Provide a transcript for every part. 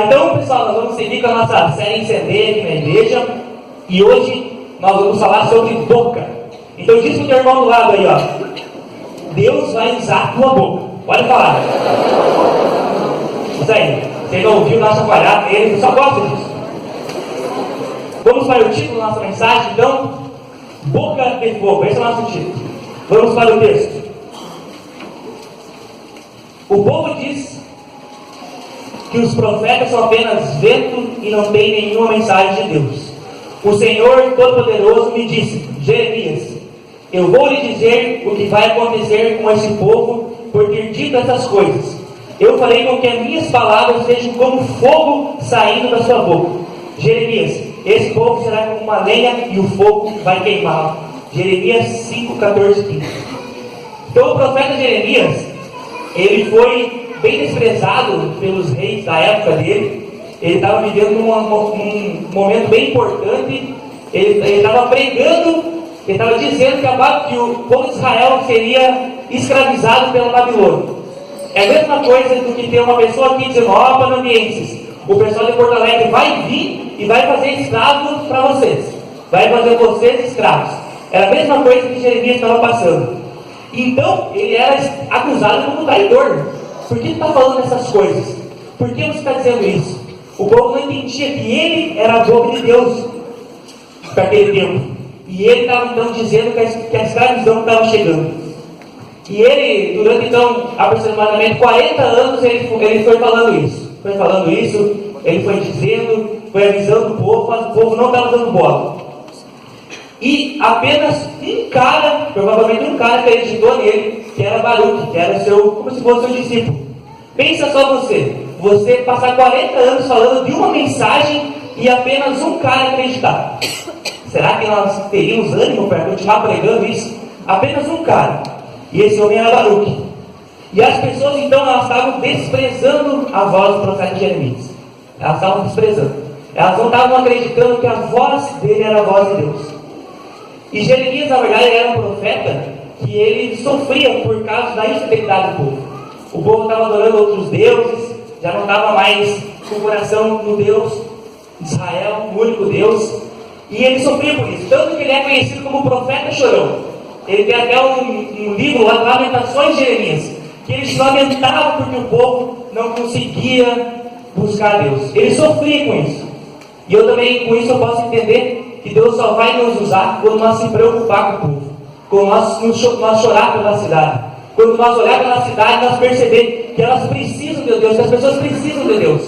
Então, pessoal, nós vamos seguir com a nossa série Incendêia aqui na igreja. E hoje nós vamos falar sobre boca. Então diz para o teu irmão do lado aí, ó. Deus vai usar a tua boca. Pode falar. Isso aí. Você não ouviu nossa falhada nele, você só gosta disso. Vamos para o título da nossa mensagem, então. Boca de fogo. Esse é o nosso título. Vamos para o texto. O povo diz que os profetas são apenas vento e não têm nenhuma mensagem de Deus. O Senhor Todo-Poderoso me disse: Jeremias, eu vou lhe dizer o que vai acontecer com esse povo por ter dito essas coisas. Eu farei com que as minhas palavras sejam como fogo saindo da sua boca. Jeremias, esse povo será como uma lenha e o fogo vai queimá-lo. Jeremias 5, 14, 15. Então o profeta Jeremias, ele foi bem desprezado pelos reis da época dele. Ele estava vivendo um momento bem importante. Ele estava pregando, ele estava dizendo que o povo de Israel seria escravizado pela Babilônia. É a mesma coisa do que ter uma pessoa aqui dizendo: ó, panambienses, o pessoal de Porto Alegre vai vir e vai fazer escravos para vocês, vai fazer vocês escravos. Era a mesma coisa que Jeremias estava passando. Então ele era acusado como traidor. Por que está falando essas coisas? Por que você está dizendo isso? O povo não entendia que ele era a boca de Deus para aquele tempo. E ele estava então dizendo que a escravidão estava chegando. E ele, durante então aproximadamente 40 anos, ele foi falando isso. Foi falando isso, ele foi dizendo, foi avisando o povo, mas o povo não estava dando bola. E apenas um cara, provavelmente um cara, acreditou nele, que era Baruque, que era como se fosse seu discípulo. Pensa só você passar 40 anos falando de uma mensagem e apenas um cara acreditar. Será que nós teríamos ânimo para continuar pregando isso? Apenas um cara. E esse homem era Baruque. E as pessoas então elas estavam desprezando a voz do profeta Jeremias. Elas estavam desprezando. Elas não estavam acreditando que a voz dele era a voz de Deus. E Jeremias, na verdade, era um profeta que ele sofria por causa da infidelidade do povo. O povo estava adorando outros deuses, já não estava mais com o coração no Deus de Israel, o único Deus. E ele sofria por isso. Tanto que ele é conhecido como profeta chorão. Ele tem até um livro lá, Lamentações de Jeremias, que ele se lamentava porque o povo não conseguia buscar a Deus. Ele sofria com isso. E eu também, com isso, eu posso entender que Deus só vai nos usar quando nós se preocupar com o povo, quando nós chorar pela cidade, quando nós olhar pela cidade, nós perceber que elas precisam de Deus, que as pessoas precisam de Deus.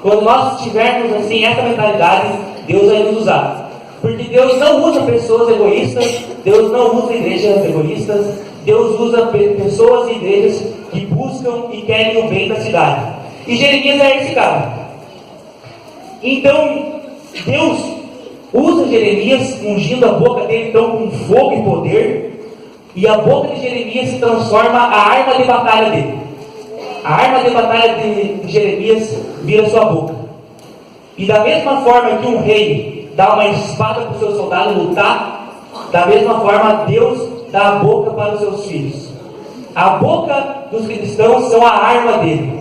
Quando nós tivermos assim essa mentalidade, Deus vai nos usar. Porque Deus não usa pessoas egoístas, Deus não usa igrejas egoístas, Deus usa pessoas e igrejas que buscam e querem o bem da cidade. E Jeremias é esse cara. Então, Deus usa Jeremias, ungindo a boca dele então com fogo e poder, e a boca de Jeremias se transforma a arma de batalha dele. A arma de batalha de Jeremias vira sua boca. E da mesma forma que um rei dá uma espada para o seu soldado lutar, da mesma forma Deus dá a boca para os seus filhos. A boca dos cristãos são a arma dele.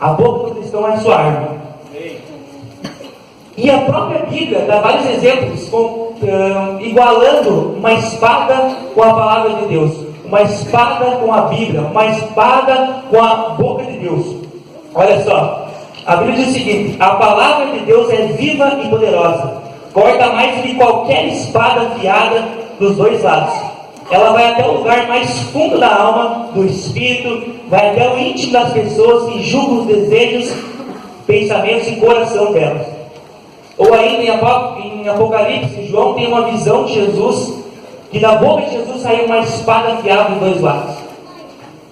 A boca do cristão é a sua arma. E a própria Bíblia dá vários exemplos, igualando uma espada com a palavra de Deus, uma espada com a Bíblia, uma espada com a boca de Deus. Olha só, a Bíblia diz o seguinte: a palavra de Deus é viva e poderosa, corta mais do que qualquer espada afiada dos dois lados. Ela vai até o lugar mais fundo da alma, do espírito, vai até o íntimo das pessoas e julga os desejos, pensamentos e coração delas. Ou ainda em Apocalipse, João tem uma visão de Jesus, que da boca de Jesus saiu uma espada afiada dos dois lados.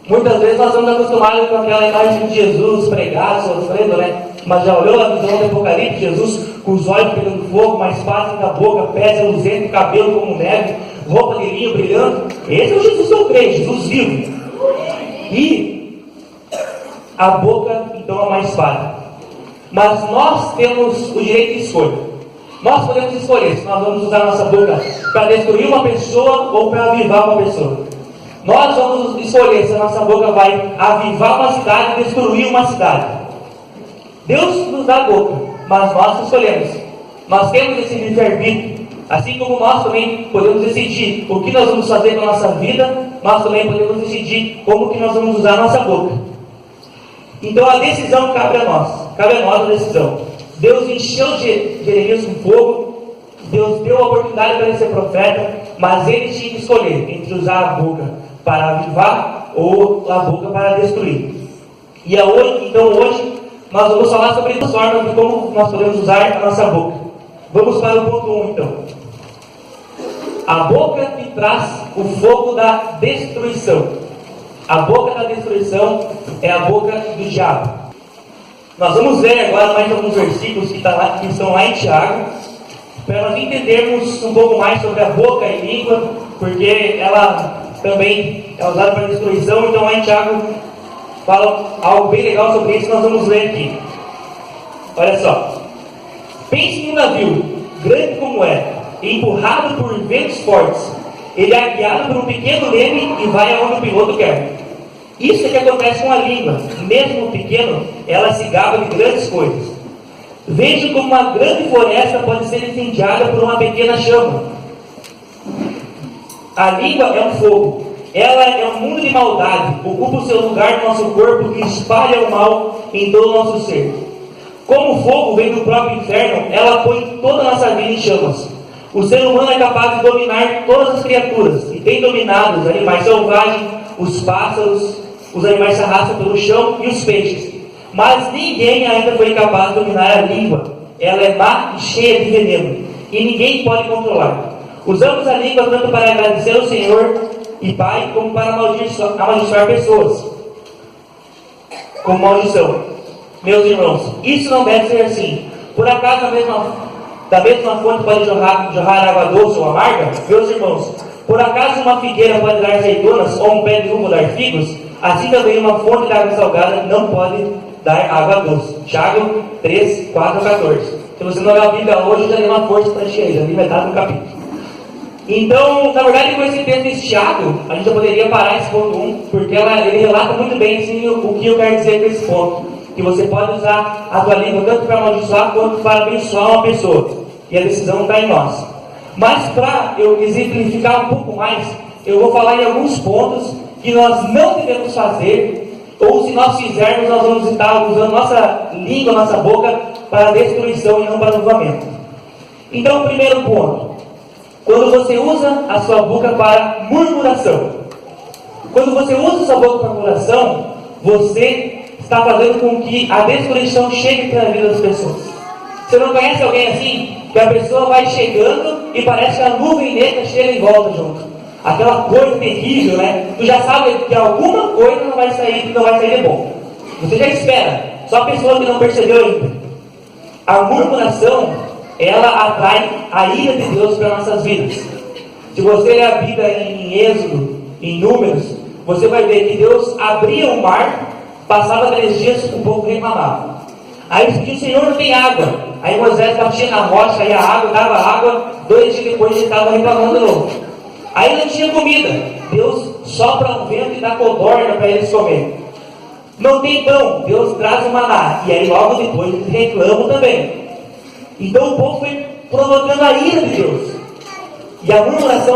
Muitas vezes nós estamos acostumados com aquela imagem de Jesus pregado, sofrendo, né? Mas já olhou a visão do Apocalipse, Jesus com os olhos pegando fogo, uma espada na boca, pés reluzentes, cabelo como neve, roupa de linho brilhando? Esse é o Jesus que eu creio, Jesus vivo. E a boca então é uma espada. Mas nós temos o direito de escolha. Nós podemos escolher se nós vamos usar nossa boca para destruir uma pessoa ou para avivar uma pessoa. Nós vamos escolher se a nossa boca vai avivar uma cidade e destruir uma cidade. Deus nos dá a boca, mas nós escolhemos. Nós temos esse livre-arbítrio. Assim como nós também podemos decidir o que nós vamos fazer com a nossa vida, nós também podemos decidir como que nós vamos usar a nossa boca. Então a decisão cabe a nós. Cabe a nós a decisão. Deus encheu Jeremias com fogo. Deus deu a oportunidade para ele ser profeta, mas ele tinha que escolher entre usar a boca para avivar ou a boca para destruir. E hoje nós vamos falar sobre duas formas de como nós podemos usar a nossa boca. Vamos para o ponto 1 então. A boca que traz o fogo da destruição. A boca da destruição é a boca do diabo. Nós vamos ver agora mais alguns versículos que estão lá em Tiago, para nós entendermos um pouco mais sobre a boca e língua, porque ela também é usada para destruição. Então lá em Tiago fala algo bem legal sobre isso que nós vamos ler aqui. Olha só. Pense em um navio, grande como é, empurrado por ventos fortes. Ele é guiado por um pequeno leme e vai aonde o piloto quer. Isso é que acontece com a língua. Mesmo pequeno, ela se gaba de grandes coisas. Veja como uma grande floresta pode ser incendiada por uma pequena chama. A língua é um fogo. Ela é um mundo de maldade. Ocupa o seu lugar no nosso corpo e espalha o mal em todo o nosso ser. Como o fogo vem do próprio inferno, ela põe toda a nossa vida em chamas. O ser humano é capaz de dominar todas as criaturas e tem dominado os animais selvagens, os pássaros, os animais que se arrastam pelo chão e os peixes. Mas ninguém ainda foi capaz de dominar a língua. Ela é má e cheia de veneno e ninguém pode controlar. Usamos a língua tanto para agradecer ao Senhor e Pai, como para amaldiçoar pessoas. Como maldição. Meus irmãos, isso não deve ser assim. Por acaso da mesma fonte pode jorrar água doce ou amarga? Meus irmãos, por acaso uma figueira pode dar azeitonas ou um pé de uva dar figos? Assim também uma fonte de água salgada não pode dar água doce. Tiago 3, 4 a 14. Se você não ler a Bíblia hoje, já deu uma força para ti, já li metade do capítulo. Então, na verdade, com esse texto de Tiago, a gente já poderia parar esse ponto 1, porque ele relata muito bem assim, o que eu quero dizer com esse ponto. Que você pode usar a tua língua tanto para amaldiçoar quanto para abençoar uma pessoa. E a decisão está em nós. Mas para eu exemplificar um pouco mais, eu vou falar em alguns pontos que nós não devemos fazer, ou se nós fizermos, nós vamos estar usando nossa língua, nossa boca para destruição e não para avivamento. Então, o primeiro ponto. Quando você usa a sua boca para murmuração. Quando você usa a sua boca para murmuração, você está fazendo com que a destruição chegue na vida das pessoas. Você não conhece alguém assim? Que a pessoa vai chegando e parece que a nuvem negra chega em volta junto. Aquela coisa terrível, né? Tu já sabe que alguma coisa não vai sair de bom. Você já espera. Só a pessoa que não percebeu ainda. A murmuração, ela atrai a ira de Deus para nossas vidas. Se você ler a Bíblia em Êxodo, em Números, você vai ver que Deus abria o mar. Passava 3 dias, o povo reclamava. Aí eles pediam: Senhor, não tem água. Aí Moisés batia na rocha, aí a água, dava água. 2 dias depois ele estava reclamando de novo. Aí não tinha comida. Deus sopra um vento e dá codorna para eles comerem. Não tem pão. Deus traz o maná. E aí logo depois eles reclamam também. Então o povo foi provocando a ira de Deus. E a murmuração,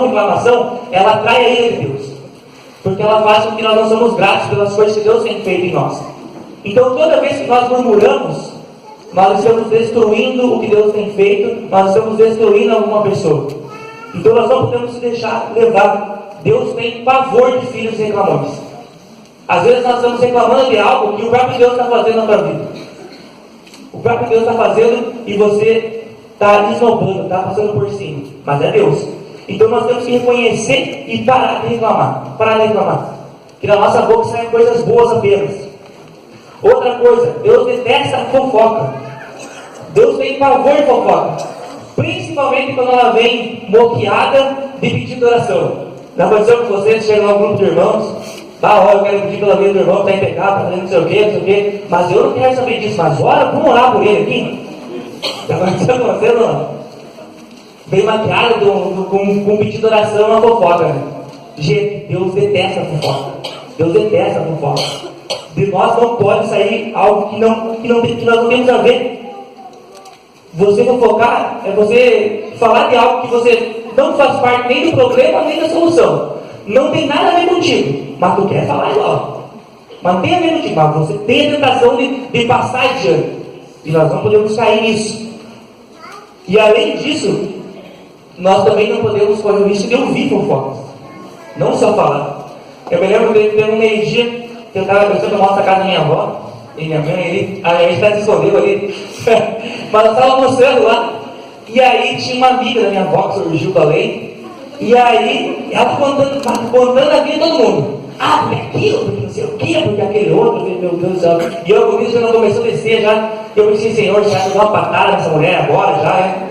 reclamação, ela atrai a ira de Deus. Porque ela faz com que nós não somos gratos pelas coisas que Deus tem feito em nós. Então, toda vez que nós murmuramos, nós estamos destruindo o que Deus tem feito, nós estamos destruindo alguma pessoa. Então, nós não podemos se deixar levar. Deus tem pavor de filhos reclamões. Às vezes, nós estamos reclamando de algo que o próprio Deus está fazendo na tua vida. O próprio Deus está fazendo e você está esnobando, está passando por cima. Mas é Deus. Então nós temos que reconhecer e parar de reclamar. Parar de reclamar. Que da nossa boca saem coisas boas apenas. Outra coisa, Deus detesta a fofoca. Deus tem pavor de fofoca. Principalmente quando ela vem moqueada de pedido de oração. Já aconteceu com vocês, chegam ao grupo de irmãos. Eu quero pedir pela vida do irmão que está em pecado, está fazendo não sei o quê. Mas eu não quero saber disso. Mas ora, vamos orar por ele aqui. Já aconteceu com vocês ou não? Vem maquiado com um pedido de oração na fofoca. Gente, Deus detesta a fofoca. Deus detesta a fofoca. De nós não pode sair algo que nós não temos a ver. Você fofocar é você falar de algo que você não faz parte nem do problema, nem da solução. Não tem nada a ver contigo, mas tu quer falar igual. Mas tem a ver contigo, mas você tem a tentação de passar adiante. E nós não podemos cair nisso. E além disso, nós também não podemos correr o risco de ouvir fofocas. Não só falar. Eu me lembro de ter um meio-dia que eu estava pensando, eu mostro a casa da minha avó e minha mãe, a gente está se escondendo ali. Mas eu estava mostrando lá. E aí tinha uma amiga da minha avó que surgiu com a lei. E aí ela contando a vida de todo mundo. Ah, porque aquilo, porque não sei o que, porque aquele outro, meu Deus do céu. E eu comigo já não começou a descer já. Eu pensei, Senhor, já deu uma patada nessa mulher agora, já, né?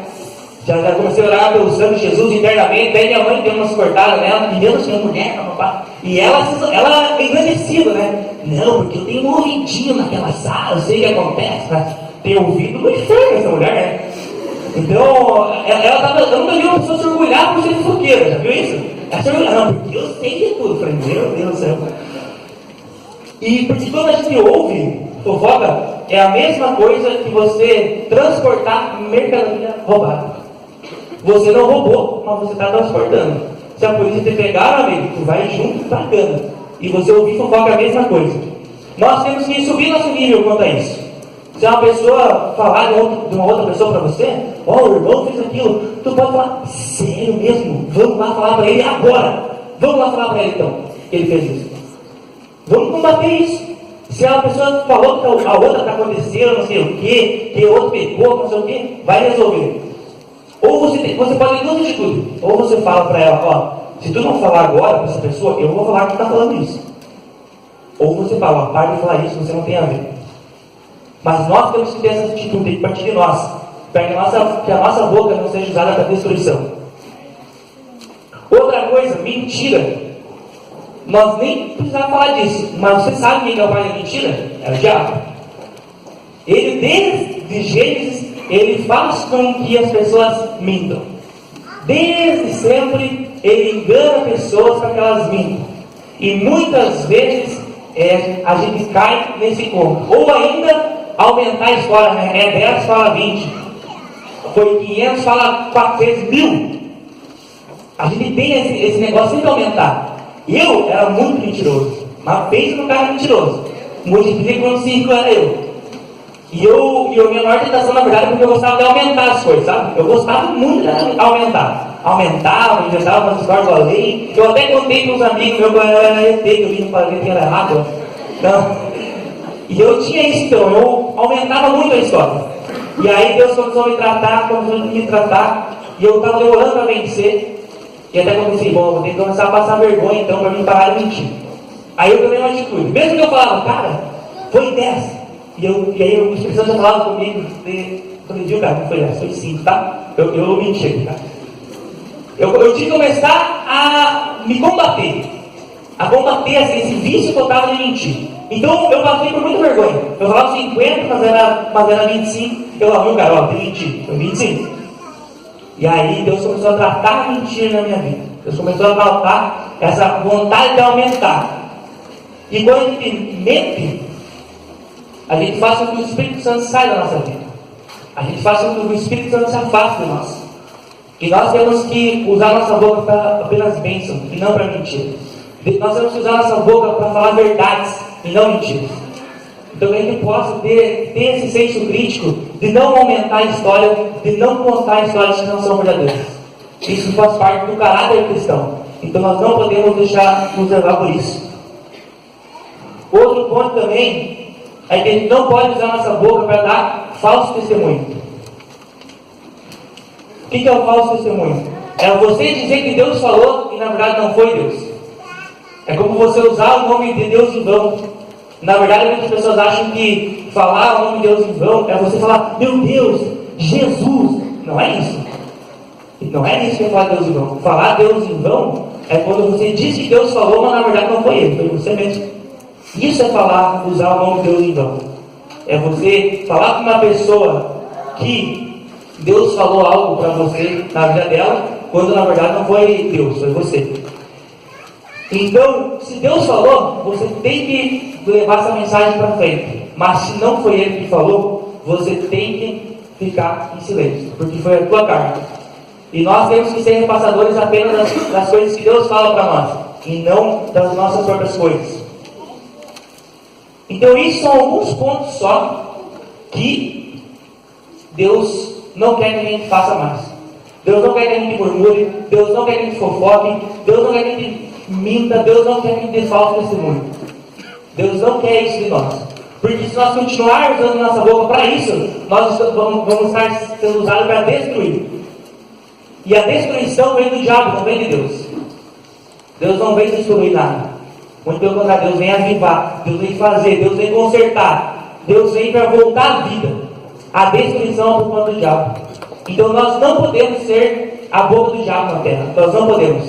Já comecei a orar pelo sangue de Jesus internamente. Daí minha mãe deu umas cortadas nela, e Deus, minha mulher, papá. E ela engrandecida, né? Não, porque eu tenho um ouvidinho naquela sala, eu sei o que acontece, né? Tem ouvido no inferno essa mulher, né? Então, eu nunca vi uma pessoa se orgulhar por ser fofoqueira, já viu isso? Ela se orgulha, não, porque eu sei de tudo. Eu falei, meu Deus do céu. E porque quando a gente ouve fofoca, é a mesma coisa que você transportar mercadoria roubada. Você não roubou, mas você está transportando. Se a polícia te pegar, amigo, tu vai junto bacana. E você ouvir fofoca é a mesma coisa. Nós temos que subir nosso nível quanto a isso. Se uma pessoa falar de uma outra pessoa para você, o irmão fez aquilo, tu pode falar, sério mesmo? Vamos lá falar para ele agora. Vamos lá falar para ele então, que ele fez isso. Vamos combater isso. Se a pessoa falou que a outra está acontecendo, não sei o quê, que o outro pegou, não sei o quê, vai resolver. Ou você pode ter duas atitudes. Ou você fala para ela, se tu não falar agora para essa pessoa, eu vou falar que tu está falando isso. Ou você fala, para de falar isso, você não tem a ver. Mas nós temos que ter essa atitude a partir de nós, para que a nossa boca não seja usada para destruição. Outra coisa, mentira. Nós nem precisamos falar disso, mas você sabe quem é o pai da mentira? É o diabo. Ele, desde Gênesis, ele faz com que as pessoas mintam. Desde sempre, ele engana pessoas para que elas mintam. E muitas vezes a gente cai nesse conto. Ou ainda aumentar a história, né? 10 fala 20. Foi 500, fala 4 vezes 1000. A gente tem esse negócio de aumentar. Eu era muito mentiroso. Mas pensa no cara mentiroso. Multiplica com 5 era eu. E a minha maior tentação, na verdade, é porque eu gostava de aumentar as coisas, sabe? Eu gostava muito de aumentar. Aumentava, inventava umas histórias do além. Eu até contei para uns amigos meus que eu era ET, que eu vi no planeta era errado. Então, e eu tinha isso, então, eu aumentava muito a história. E aí Deus começou a me tratar, e eu estava demorando para vencer. E até comecei, bom, vou ter que começar a passar vergonha, então, para mim parar de mentir. Aí eu tomei uma atitude. Mesmo que eu falava, cara, foi 10. E aí o Espírito Santo já falava comigo, eu falei, viu, cara, não foi 10, foi 5, tá? Eu menti aqui, cara. Eu tive que começar a me combater. A combater esse vício que eu estava de mentir. Então eu passei por muita vergonha. Eu falava 50, mas era 25. Eu falava, viu, cara, tem mentir. Foi 25. E aí Deus começou a tratar a mentira na minha vida. Deus começou a tratar essa vontade de aumentar. E quando a gente mente, a gente faz com que o Espírito Santo saia da nossa vida. A gente faz com que o Espírito Santo se afaste de nós. E nós temos que usar nossa boca para apenas bênção e não para mentira. Nós temos que usar nossa boca para falar verdades e não mentiras. Então que a gente possa ter esse senso crítico de não aumentar a história, de não contar histórias que não são verdadeiras. Isso faz parte do caráter cristão. Então nós não podemos deixar nos levar por isso. Outro ponto também é que a gente não pode usar nossa boca para dar falso testemunho. O que é o falso testemunho? É você dizer que Deus falou e na verdade não foi Deus. É como você usar o nome de Deus em vão. Na verdade, muitas pessoas acham que falar o nome de Deus em vão é você falar, meu Deus, Jesus. Não é isso. Não é isso que é falar Deus em vão. Falar Deus em vão é quando você diz que Deus falou, mas na verdade não foi Ele, foi você mesmo. Isso é falar, usar o nome de Deus em vão. É você falar com uma pessoa que Deus falou algo para você na vida dela, quando na verdade não foi Deus, foi você. Então, se Deus falou, você tem que levar essa mensagem para frente. Mas se não foi Ele que falou, você tem que ficar em silêncio, porque foi a tua carne. E nós temos que ser repassadores apenas das coisas que Deus fala para nós, e não das nossas próprias coisas. Então, isso são alguns pontos só que Deus não quer que a gente faça mais. Deus não quer que a gente murmure, Deus não quer que a gente fofoque, Deus não quer que a gente minta, Deus não quer que a gente dê falso testemunho. Deus não quer isso de nós. Porque se nós continuarmos usando nossa boca para isso, nós vamos estar sendo usados para destruir. E a destruição vem do diabo, não vem de Deus. Deus não vem destruir nada. Muito pelo contrário, Deus vem avivar, Deus vem fazer, Deus vem consertar, Deus vem para voltar à vida. A destruição é por conta do diabo. Então nós não podemos ser a boca do diabo na terra. Nós não podemos.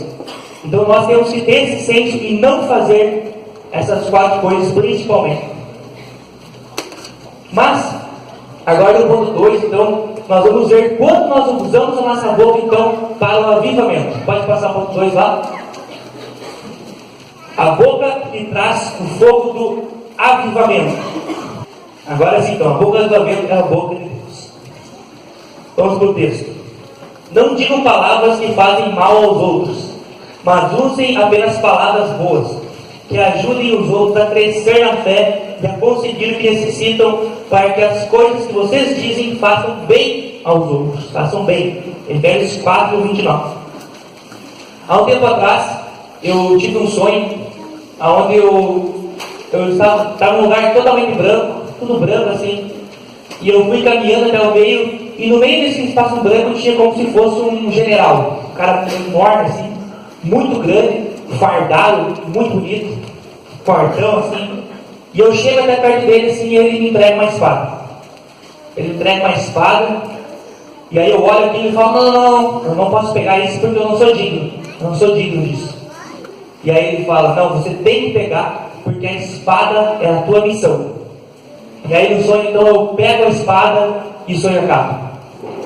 Então nós temos que ter esse senso e não fazer essas 4 coisas principalmente. Mas, agora no ponto 2, então, nós vamos ver quando nós usamos a nossa boca, então, para o avivamento. Pode passar o ponto 2 lá? A boca que traz o fogo do avivamento. Agora sim, então, a boca do avivamento é a boca de Deus. Vamos para o texto. Não digam palavras que fazem mal aos outros, mas usem apenas palavras boas, que ajudem os outros a crescer na fé e a conseguir o que necessitam, para que as coisas que vocês dizem façam bem aos outros. Façam bem. Efésios 4, 29. Há um tempo atrás, eu tive um sonho, onde eu estava num lugar totalmente branco, tudo branco assim, e eu fui caminhando até o meio, e no meio desse espaço branco tinha como se fosse um general, um cara enorme assim, muito grande, fardado, muito bonito, fortão assim, e eu chego até perto dele assim, e ele me entrega uma espada. Ele me entrega uma espada, e aí eu olho aqui e falo, não, eu não posso pegar isso porque eu não sou digno, eu não sou digno disso. E aí ele fala, não, você tem que pegar, porque a espada é a tua missão. E aí no sonho, então, eu pego a espada e o sonho acaba.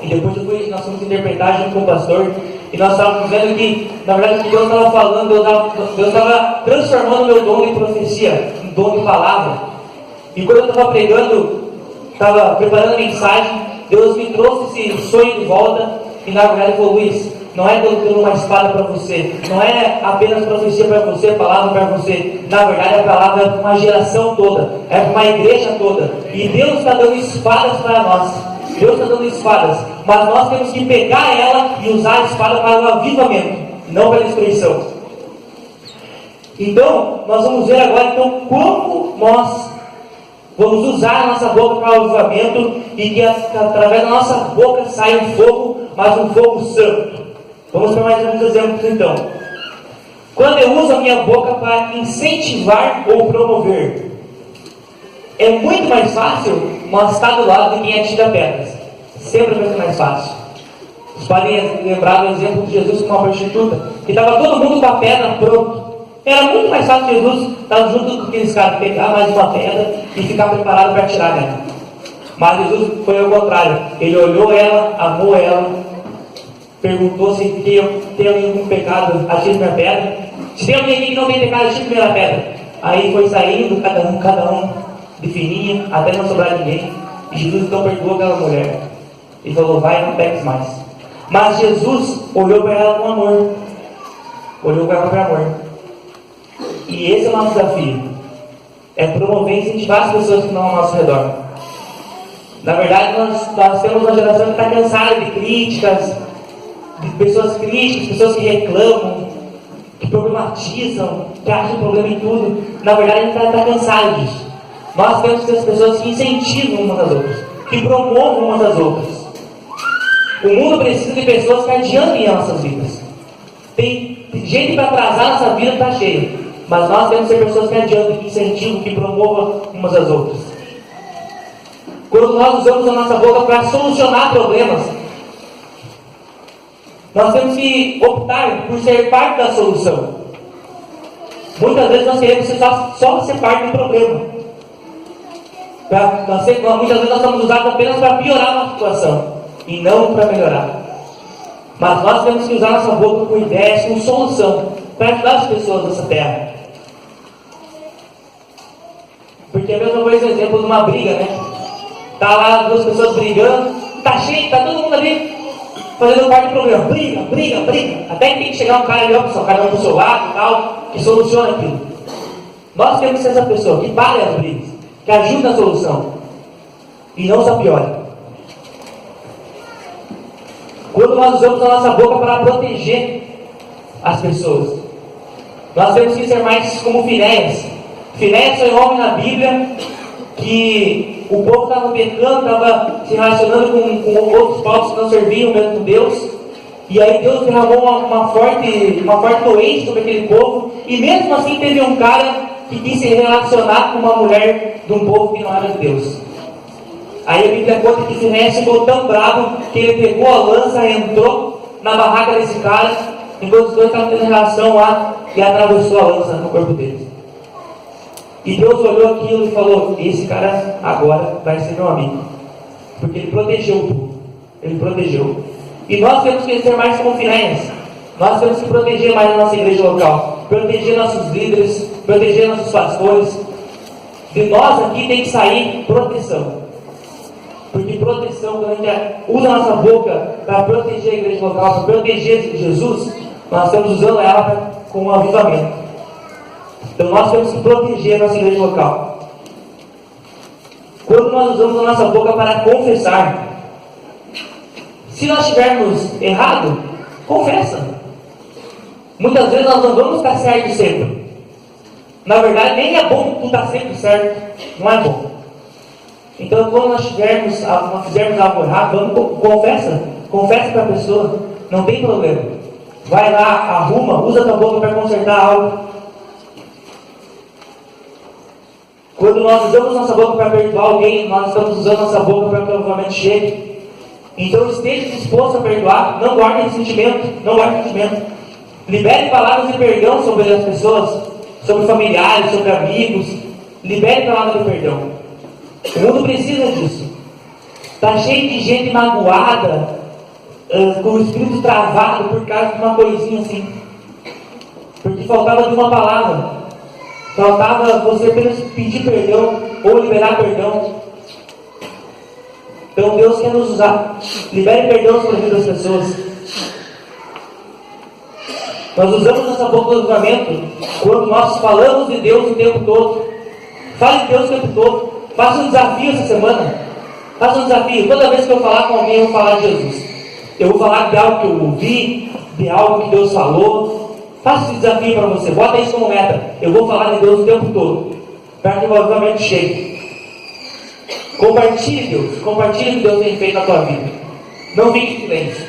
E depois nós fomos interpretar junto com o pastor, e nós estávamos vendo que, na verdade, o que Deus estava falando, Deus estava transformando o meu dom em profecia, em dom de palavra. E quando eu estava pregando, estava preparando a mensagem, Deus me trouxe esse sonho de volta, e na verdade falou, Luiz, não é Deus dando uma espada para você, não é apenas profecia para você, palavra para você, na verdade a palavra é para uma geração toda, é para uma igreja toda, e Deus está dando espadas para nós, Deus está dando espadas, mas nós temos que pegar ela e usar a espada para o avivamento, não para a destruição. Então, nós vamos ver agora então como nós vamos usar a nossa boca para o avivamento, e que através da nossa boca sai um fogo, mas um fogo santo. Vamos para mais alguns exemplos então. Quando eu uso a minha boca para incentivar ou promover, é muito mais fácil estar do lado de quem atira pedras. Sempre vai ser mais fácil. Vocês podem lembrar do exemplo de Jesus com uma prostituta, que estava todo mundo com a pedra pronto. Era muito mais fácil Jesus estar junto com aqueles caras, pegar mais uma pedra e ficar preparado para atirar nela. Mas Jesus foi ao contrário. Ele olhou ela, amou ela, perguntou se tem algum pecado, atire minha pedra. Se tem alguém aqui que não tem pecado, atire minha pedra. Aí foi saindo, cada um de fininho, até não sobrar ninguém. E Jesus então perdoou aquela mulher. E falou, vai, não peques mais. Mas Jesus olhou para ela com amor. Olhou para ela com amor. E esse é o nosso desafio. É promover e incentivar as pessoas que estão ao nosso redor. Na verdade, nós temos uma geração que está cansada de críticas, de pessoas críticas, pessoas que reclamam, que problematizam, que acham problema em tudo. Na verdade, a gente está cansado disso. Nós temos que ter as pessoas que incentivam umas às outras, que promovam umas às outras. O mundo precisa de pessoas que adiantem as nossas vidas. Tem gente para atrasar a nossa vida, está cheia. Mas nós temos que ser pessoas que adiantem, que incentivam, que promovam umas às outras. Quando nós usamos a nossa boca para solucionar problemas, nós temos que optar por ser parte da solução. Muitas vezes nós queremos só ser parte do problema. Muitas vezes nós somos usados apenas para piorar uma situação e não para melhorar. Mas nós temos que usar nossa boca com ideias, com solução, para ajudar as pessoas dessa terra. Porque a mesma coisa, exemplo de uma briga, né? Tá lá duas pessoas brigando, tá cheio, tá todo mundo ali fazendo parte do problema. Briga. Até que tem que chegar um cara ali, ó, pessoal, cada um do seu lado e tal, que soluciona aquilo. Nós temos que ser essa pessoa que pare as brigas, que ajude na solução e não só piore. Quando nós usamos a nossa boca para proteger as pessoas, nós temos que ser mais como Finéias. Finéias foi um homem na Bíblia que o povo estava pecando, estava se relacionando com outros povos que não serviam mesmo Deus, e aí Deus derramou uma forte doença sobre aquele povo, e mesmo assim teve um cara que quis se relacionar com uma mulher de um povo que não era de Deus. Aí a Bíblia conta que Finéias ficou tão bravo que ele pegou a lança, entrou na barraca desse cara, enquanto os dois estavam tendo relação lá, e atravessou a lança no corpo deles. E Deus olhou aquilo e falou: esse cara agora vai ser meu amigo, porque ele protegeu o povo, ele protegeu. E nós temos que ser mais como Finéias. Nós temos que proteger mais a nossa igreja local, proteger nossos líderes, proteger nossos pastores. De nós aqui tem que sair proteção, porque proteção, quando a gente usa a nossa boca para proteger a igreja local, para proteger Jesus, nós estamos usando ela como um avivamento. Então nós temos que proteger a nossa igreja local. Quando nós usamos a nossa boca para confessar, se nós estivermos errado, confessa. Muitas vezes nós não vamos estar certos sempre. Na verdade, nem é bom tu estar sempre certo. Não é bom. Então, quando nós fizermos algo errado, confessa para a pessoa. Não tem problema. Vai lá, arruma, usa a tua boca para consertar algo. Quando nós usamos nossa boca para perdoar alguém, nós estamos usando nossa boca para que o avivamento chegue. Então esteja disposto a perdoar, não guarde ressentimento, libere palavras de perdão sobre as pessoas, sobre familiares, sobre amigos. Libere palavras de perdão. O mundo precisa disso. Está cheio de gente magoada, com o espírito travado por causa de uma coisinha assim, porque faltava de uma palavra. Faltava você apenas pedir perdão ou liberar perdão. Então Deus quer nos usar. Libere perdão sobre a vida das pessoas. Nós usamos nossa boca do avivamento quando nós falamos de Deus o tempo todo. Fale de Deus o tempo todo. Faça um desafio essa semana. Faça um desafio. Toda vez que eu falar com alguém, eu vou falar de Jesus. Eu vou falar de algo que eu ouvi, de algo que Deus falou. Faça esse desafio para você, bota isso como meta. Eu vou falar de Deus o tempo todo, para que o avivamento chegue. Compartilhe Deus, compartilhe o que Deus tem feito na tua vida. Não fique em silêncio.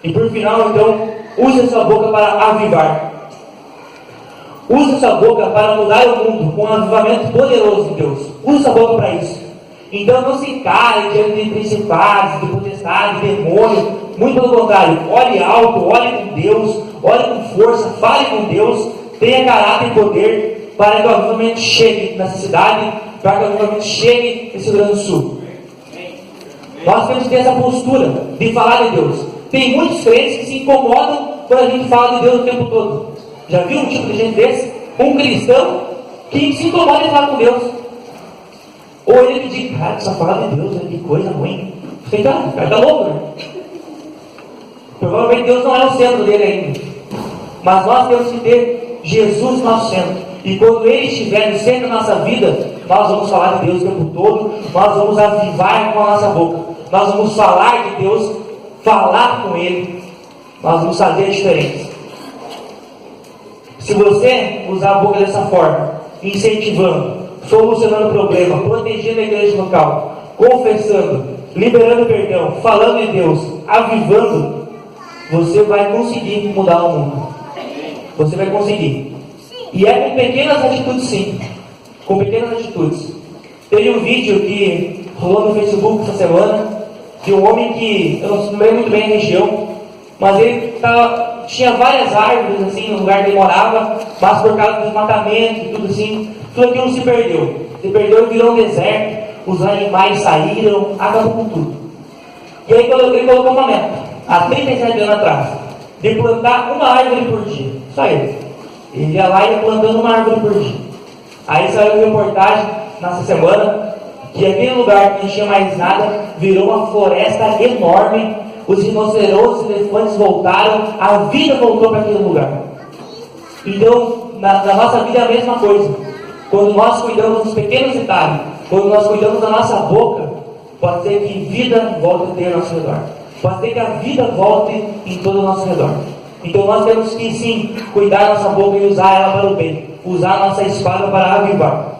E por final, então, use a sua boca para avivar. Use a sua boca para mudar o mundo com um avivamento poderoso de Deus. Use a sua boca para isso. Então não se cale diante de principados, de potestades, de demônios. Muito pelo contrário, ore alto, ore com Deus, ore com força, fale com Deus, tenha caráter e poder para que o avivamento chegue nessa cidade, para que o avivamento chegue nesse Rio Grande do Sul. Nós temos que ter essa postura de falar de Deus. Tem muitos crentes que se incomodam quando a gente fala de Deus o tempo todo. Já viu um tipo de gente desse? Um cristão que se incomoda em falar com Deus. Ou ele diz: cara, só falar de Deus, que coisa ruim. Você cara tá louco, né? Provavelmente Deus não é o centro dele ainda. Mas nós temos que ter Jesus nosso centro. E quando Ele estiver no centro da nossa vida, nós vamos falar de Deus o tempo todo. Nós vamos avivar com a nossa boca. Nós vamos falar de Deus, falar com Ele. Nós vamos fazer a diferença. Se você usar a boca dessa forma, incentivando, solucionando o problema, protegendo a igreja local, confessando, liberando perdão, falando de Deus, avivando, você vai conseguir mudar o mundo. Você vai conseguir. E é com pequenas atitudes, sim. Com pequenas atitudes. Teve um vídeo que rolou no Facebook essa semana de um homem que, eu não lembro muito bem a região, mas ele tinha várias árvores assim no lugar que ele morava, mas por causa do desmatamento e tudo assim, tudo aquilo se perdeu. Se perdeu e virou um deserto. Os animais saíram, acabou com tudo. E aí ele colocou uma meta, há 37 anos atrás. de plantar uma árvore por dia. Só ele. Ele ia lá e ia plantando uma árvore por dia. Aí saiu uma reportagem nessa semana que aquele lugar que não tinha mais nada virou uma floresta enorme. Os rinocerontes e elefantes voltaram, a vida voltou para aquele lugar. Então, na nossa vida é a mesma coisa. Quando nós cuidamos dos pequenos detalhes, quando nós cuidamos da nossa boca, pode ser que vida volte a ter ao nosso redor. Pode ser que a vida volte em todo o nosso redor. Então nós temos que sim cuidar da nossa boca e usar ela para o bem. Usar a nossa espada para avivar.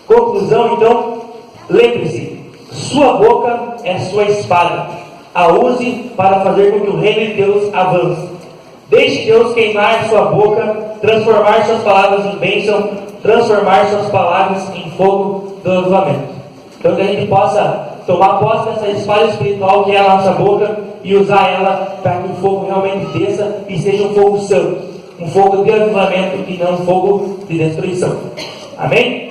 Conclusão, então, lembre-se, sua boca é sua espada. A use para fazer com que o reino de Deus avance. Deixe Deus queimar sua boca, transformar suas palavras em bênção, transformar suas palavras em fogo do avivamento. Então que a gente possa tomar posse dessa espada espiritual que é a nossa boca e usar ela para que o fogo realmente desça e seja um fogo santo, um fogo de avivamento e não um fogo de destruição. Amém?